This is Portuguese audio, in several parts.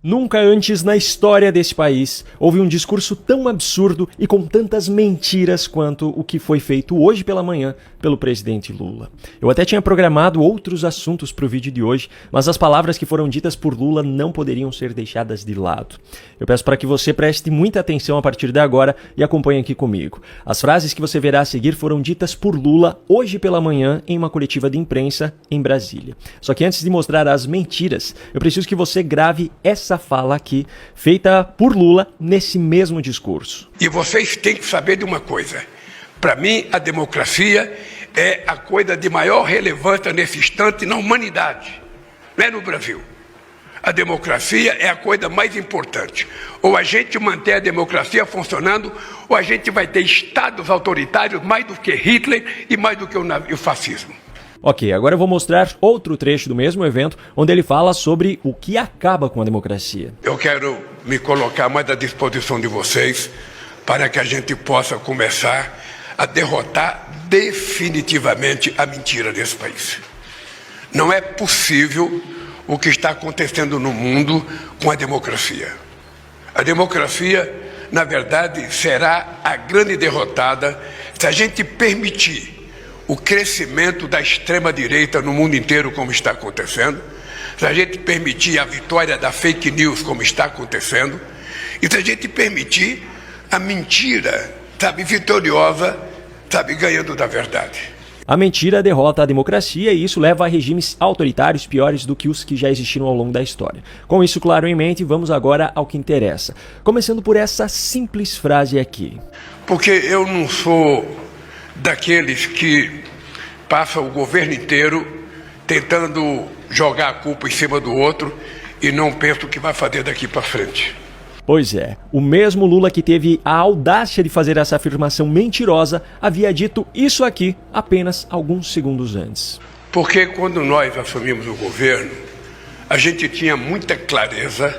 Nunca antes na história desse país houve um discurso tão absurdo e com tantas mentiras quanto o que foi feito hoje pela manhã pelo presidente Lula. Eu até tinha programado outros assuntos para o vídeo de hoje, mas as palavras que foram ditas por Lula não poderiam ser deixadas de lado. Eu peço para que você preste muita atenção a partir de agora e acompanhe aqui comigo. As frases que você verá a seguir foram ditas por Lula hoje pela manhã em uma coletiva de imprensa em Brasília. Só que antes de mostrar as mentiras, eu preciso que você grave essa fala aqui, feita por Lula nesse mesmo discurso. E vocês têm que saber de uma coisa. Para mim, a democracia é a coisa de maior relevância nesse instante na humanidade, não é no Brasil. A democracia é a coisa mais importante. Ou a gente mantém a democracia funcionando, ou a gente vai ter estados autoritários mais do que Hitler e mais do que o fascismo. Ok, agora eu vou mostrar outro trecho do mesmo evento, onde ele fala sobre o que acaba com a democracia. Eu quero me colocar mais à disposição de vocês para que a gente possa começar a derrotar definitivamente a mentira desse país. Não é possível o que está acontecendo no mundo com a democracia. A democracia, na verdade, será a grande derrotada se a gente permitir o crescimento da extrema-direita no mundo inteiro, como está acontecendo, se a gente permitir a vitória da fake news, como está acontecendo, e se a gente permitir a mentira, vitoriosa, ganhando da verdade. A mentira derrota a democracia e isso leva a regimes autoritários piores do que os que já existiram ao longo da história. Com isso claro em mente, vamos agora ao que interessa. Começando por essa simples frase aqui. Porque eu não sou daqueles que passam o governo inteiro tentando jogar a culpa em cima do outro e não pensam o que vai fazer daqui para frente. Pois é, o mesmo Lula que teve a audácia de fazer essa afirmação mentirosa havia dito isso aqui apenas alguns segundos antes. Porque quando nós assumimos o governo, a gente tinha muita clareza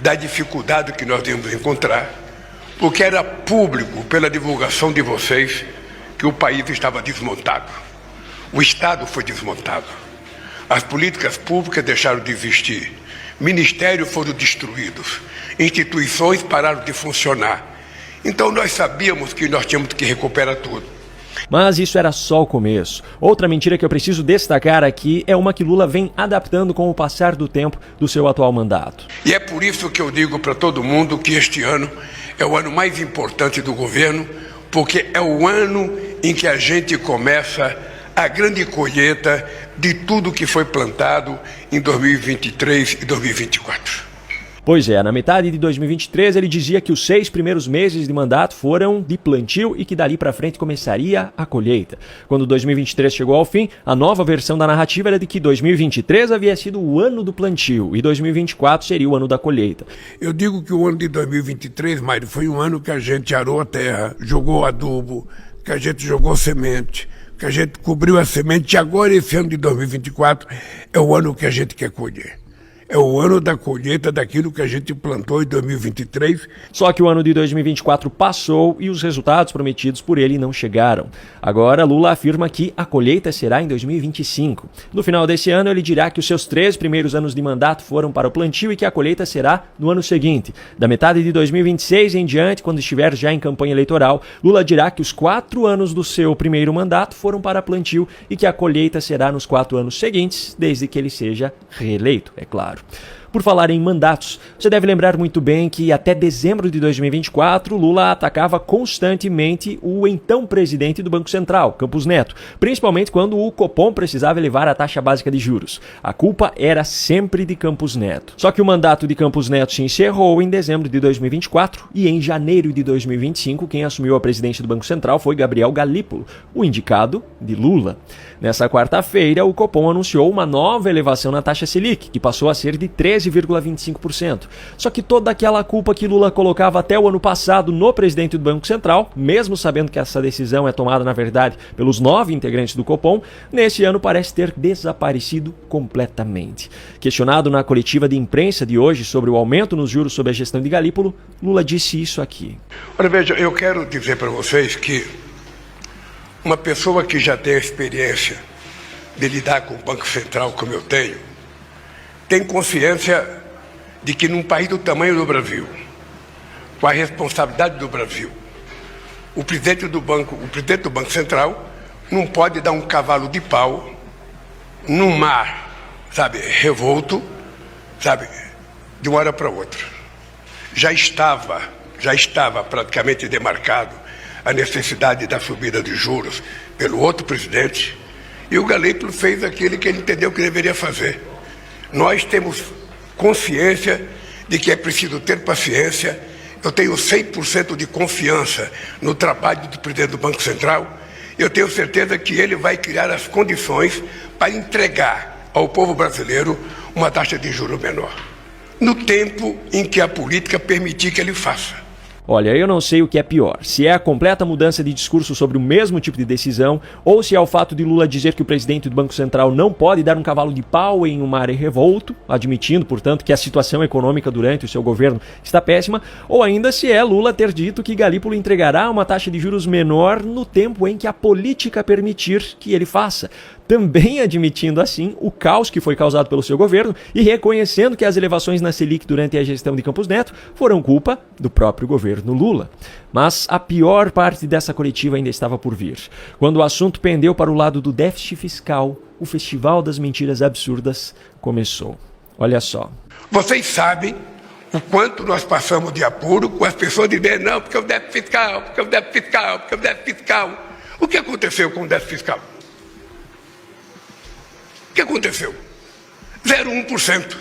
da dificuldade que nós íamos encontrar, porque era público pela divulgação de vocês que o país estava desmontado. O Estado foi desmontado. As políticas públicas deixaram de existir. Ministérios foram destruídos. Instituições pararam de funcionar. Então nós sabíamos que nós tínhamos que recuperar tudo. Mas isso era só o começo. Outra mentira que eu preciso destacar aqui é uma que Lula vem adaptando com o passar do tempo do seu atual mandato. E é por isso que eu digo para todo mundo que este ano é o ano mais importante do governo, porque é o ano em que a gente começa a grande colheita de tudo que foi plantado em 2023 e 2024. Pois é, na metade de 2023 ele dizia que os 6 primeiros meses de mandato foram de plantio e que dali para frente começaria a colheita. Quando 2023 chegou ao fim, a nova versão da narrativa era de que 2023 havia sido o ano do plantio e 2024 seria o ano da colheita. Eu digo que o ano de 2023, Mário, foi um ano que a gente arou a terra, jogou adubo, que a gente jogou semente, que a gente cobriu a semente, e agora esse ano de 2024 é o ano que a gente quer colher. É o ano da colheita daquilo que a gente plantou em 2023. Só que o ano de 2024 passou e os resultados prometidos por ele não chegaram. Agora, Lula afirma que a colheita será em 2025. No final desse ano, ele dirá que os seus 3 primeiros anos de mandato foram para o plantio e que a colheita será no ano seguinte. Da metade de 2026 em diante, quando estiver já em campanha eleitoral, Lula dirá que os 4 anos do seu primeiro mandato foram para plantio e que a colheita será nos 4 anos seguintes, desde que ele seja reeleito, é claro. Por falar em mandatos, você deve lembrar muito bem que até dezembro de 2024, Lula atacava constantemente o então presidente do Banco Central, Campos Neto, principalmente quando o Copom precisava elevar a taxa básica de juros. A culpa era sempre de Campos Neto. Só que o mandato de Campos Neto se encerrou em dezembro de 2024 e em janeiro de 2025 quem assumiu a presidência do Banco Central foi Gabriel Galípolo, o indicado de Lula. Nessa quarta-feira, o Copom anunciou uma nova elevação na taxa Selic, que passou a ser de 13,25%. Só que toda aquela culpa que Lula colocava até o ano passado no presidente do Banco Central, mesmo sabendo que essa decisão é tomada, na verdade, pelos 9 integrantes do Copom, nesse ano parece ter desaparecido completamente. Questionado na coletiva de imprensa de hoje sobre o aumento nos juros sob a gestão de Galípolo, Lula disse isso aqui. Olha, veja, eu quero dizer para vocês que uma pessoa que já tem a experiência de lidar com o Banco Central como eu tenho, tem consciência de que num país do tamanho do Brasil, com a responsabilidade do Brasil, o presidente do Banco Central não pode dar um cavalo de pau num mar, sabe, revolto, sabe, de uma hora para outra. Já estava praticamente demarcado a necessidade da subida de juros pelo outro presidente, e o Galípolo fez aquilo que ele entendeu que deveria fazer. Nós temos consciência de que é preciso ter paciência. Eu tenho 100% de confiança no trabalho do presidente do Banco Central. Eu tenho certeza que ele vai criar as condições para entregar ao povo brasileiro uma taxa de juros menor, no tempo em que a política permitir que ele faça. Olha, eu não sei o que é pior, se é a completa mudança de discurso sobre o mesmo tipo de decisão, ou se é o fato de Lula dizer que o presidente do Banco Central não pode dar um cavalo de pau em um mar revolto, admitindo, portanto, que a situação econômica durante o seu governo está péssima, ou ainda se é Lula ter dito que Galípolo entregará uma taxa de juros menor no tempo em que a política permitir que ele faça, também admitindo assim o caos que foi causado pelo seu governo e reconhecendo que as elevações na Selic durante a gestão de Campos Neto foram culpa do próprio governo Lula. Mas a pior parte dessa coletiva ainda estava por vir. Quando o assunto pendeu para o lado do déficit fiscal, o festival das mentiras absurdas começou. Olha só. Vocês sabem o quanto nós passamos de apuro com as pessoas dizendo não, porque o déficit fiscal, porque o déficit fiscal, porque o déficit fiscal. O que aconteceu com o déficit fiscal? O que aconteceu? 0,1%.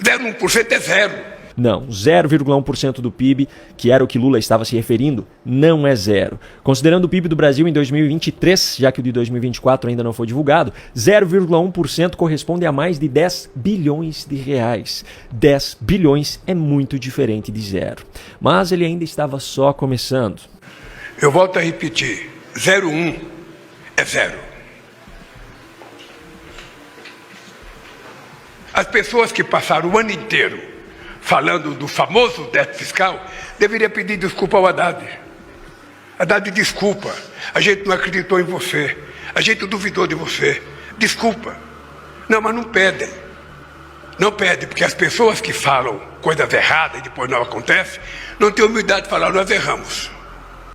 0,1% é zero. Não, 0,1% do PIB, que era o que Lula estava se referindo, não é zero. Considerando o PIB do Brasil em 2023, já que o de 2024 ainda não foi divulgado, 0,1% corresponde a mais de 10 bilhões de reais. 10 bilhões é muito diferente de zero. Mas ele ainda estava só começando. Eu volto a repetir, 0,1 é zero. As pessoas que passaram o ano inteiro falando do famoso déficit fiscal deveriam pedir desculpa ao Haddad. Haddad, desculpa, a gente não acreditou em você, a gente duvidou de você, desculpa. Não, mas não pedem. Não pedem, porque as pessoas que falam coisas erradas e depois não acontece, não têm humildade de falar, nós erramos.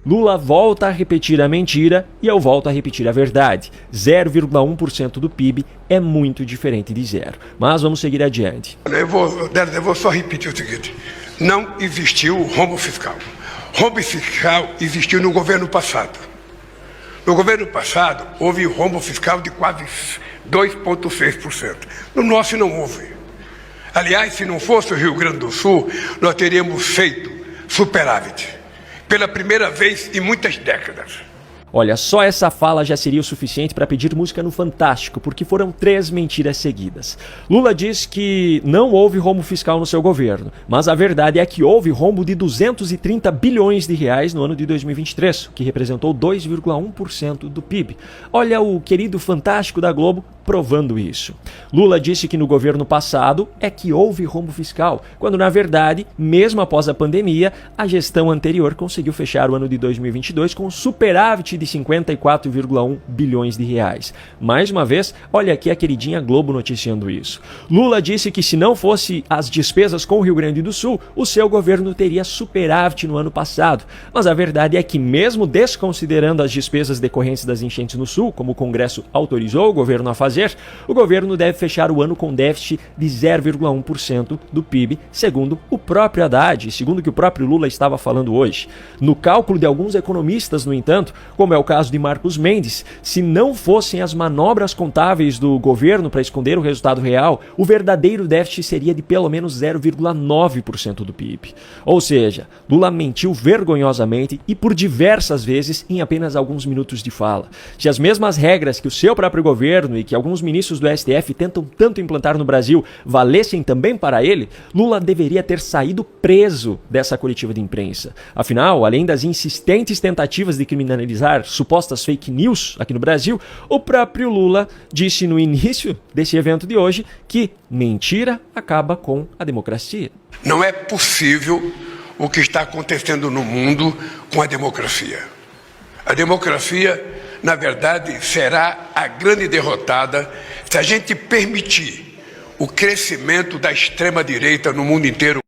Lula volta a repetir a mentira e eu volto a repetir a verdade. 0,1% do PIB é muito diferente de zero. Mas vamos seguir adiante. Eu vou só repetir o seguinte. Não existiu rombo fiscal. Rombo fiscal existiu no governo passado. No governo passado, houve rombo fiscal de quase 2,6%. No nosso não houve. Aliás, se não fosse o Rio Grande do Sul, nós teríamos feito superávit. Pela primeira vez em muitas décadas. Olha, só essa fala já seria o suficiente para pedir música no Fantástico, porque foram 3 mentiras seguidas. Lula diz que não houve rombo fiscal no seu governo, mas a verdade é que houve rombo de 230 bilhões de reais no ano de 2023, o que representou 2,1% do PIB. Olha o querido Fantástico da Globo provando isso. Lula disse que no governo passado é que houve rombo fiscal, quando na verdade, mesmo após a pandemia, a gestão anterior conseguiu fechar o ano de 2022 com superávit de 54,1 bilhões de reais. Mais uma vez, olha aqui a queridinha Globo noticiando isso. Lula disse que se não fosse as despesas com o Rio Grande do Sul, o seu governo teria superávit no ano passado. Mas a verdade é que mesmo desconsiderando as despesas decorrentes das enchentes no Sul, como o Congresso autorizou o governo a fazer, o governo deve fechar o ano com déficit de 0,1% do PIB, segundo o próprio Haddad, segundo o que o próprio Lula estava falando hoje. No cálculo de alguns economistas, no entanto, como é o caso de Marcos Mendes, se não fossem as manobras contábeis do governo para esconder o resultado real, o verdadeiro déficit seria de pelo menos 0,9% do PIB. Ou seja, Lula mentiu vergonhosamente e por diversas vezes em apenas alguns minutos de fala. Se as mesmas regras que o seu próprio governo e que alguns ministros do STF tentam tanto implantar no Brasil valessem também para ele, Lula deveria ter saído preso dessa coletiva de imprensa. Afinal, além das insistentes tentativas de criminalizar supostas fake news aqui no Brasil, o próprio Lula disse no início desse evento de hoje que mentira acaba com a democracia. Não é possível o que está acontecendo no mundo com a democracia. A democracia, na verdade, será a grande derrotada se a gente permitir o crescimento da extrema-direita no mundo inteiro.